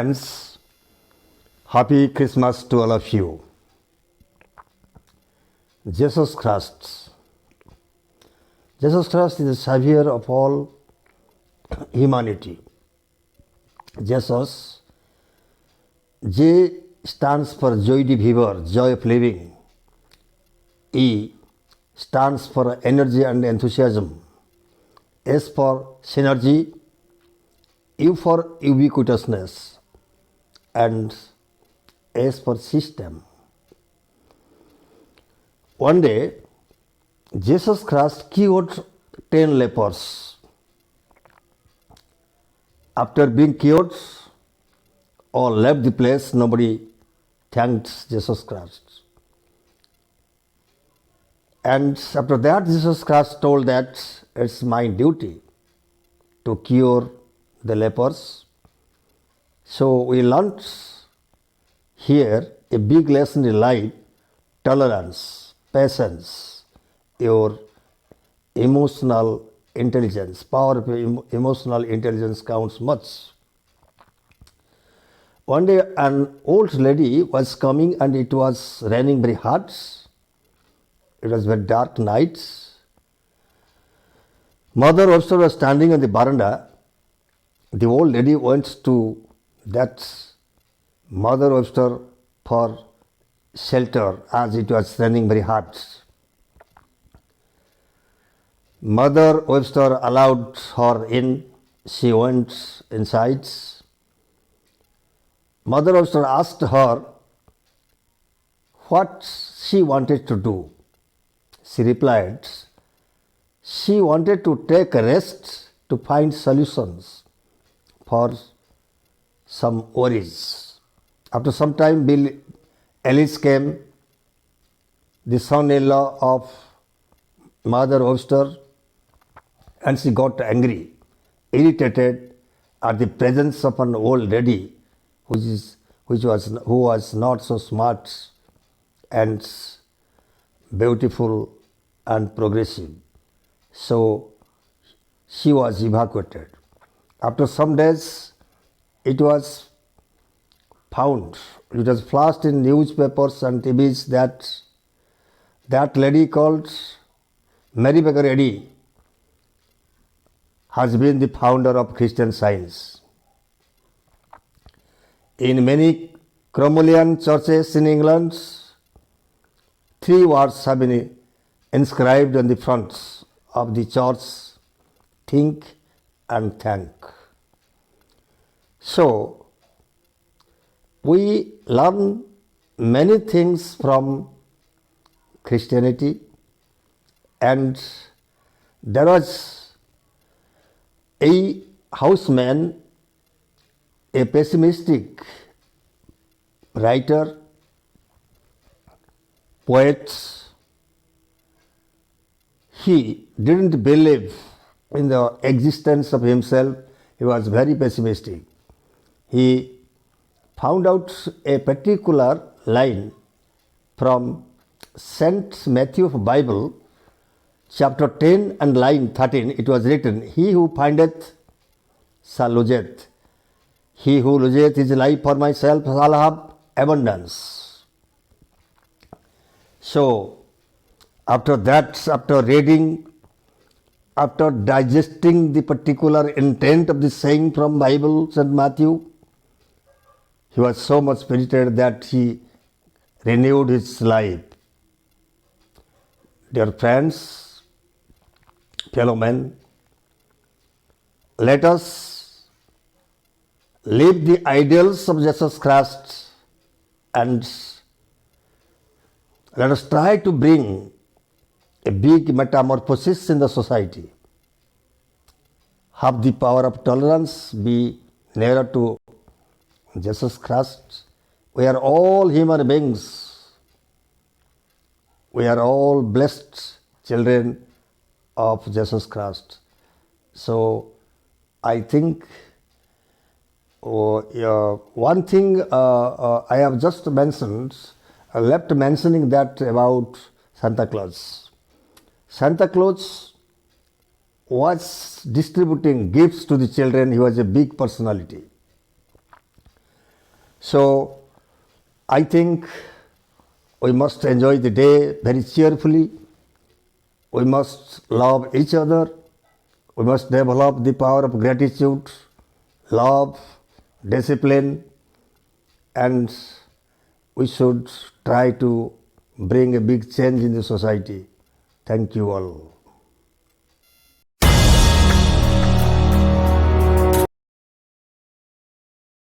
Friends, Happy Christmas to all of you. Jesus Christ. Jesus Christ is the Savior of all humanity. Jesus, J stands for joie de vivre, joy of living. E stands for energy and enthusiasm. S for synergy. U for ubiquitousness. And S for system. One day, Jesus Christ cured 10 lepers. After being cured, all left the place. Nobody thanked Jesus Christ. And after that, Jesus Christ told that it's my duty to cure the lepers. So we learnt here a big lesson in life: tolerance, patience, your emotional intelligence, power of emotional intelligence counts much. One day an old lady was coming and it was raining very hard. It was very dark night. Mother Webster was standing on the veranda. The old lady went to that Mother Webster for shelter as it was raining very hard. Mother Webster allowed her in. She went inside. Mother Webster asked her what she wanted to do. She replied, she wanted to take a rest to find solutions for some worries. After some time, Bill Ellis came, the son-in-law of Mother Webster, and she got angry, irritated at the presence of an old lady who was not so smart and beautiful and progressive. So she was evacuated. After some days, it was found, it was flashed in newspapers and TVs that lady called Mary Baker Eddy has been the founder of Christian Science. In many Cromwellian churches in England, 3 words have been inscribed on the fronts of the church: think and thank. So, we learn many things from Christianity, and there was a houseman, a pessimistic writer, poet. He didn't believe in the existence of himself. He was very pessimistic. He found out a particular line from St. Matthew of Bible, chapter 10 and line 13. It was written, he who findeth shall loseth. He who loseth his life for myself shall have abundance. So, after that, after reading, after digesting the particular intent of the saying from Bible, St. Matthew, he was so much spirited that he renewed his life. Dear friends, fellow men, let us live the ideals of Jesus Christ and let us try to bring a big metamorphosis in the society. Have the power of tolerance, be nearer to Jesus Christ. We are all human beings. We are all blessed children of Jesus Christ. So I think one thing I have just mentioned, I left mentioning that about Santa Claus. Santa Claus was distributing gifts to the children. He was a big personality. So I think we must enjoy the day very cheerfully. We must love each other. We must develop the power of gratitude, love, discipline, and we should try to bring a big change in the society. Thank you all.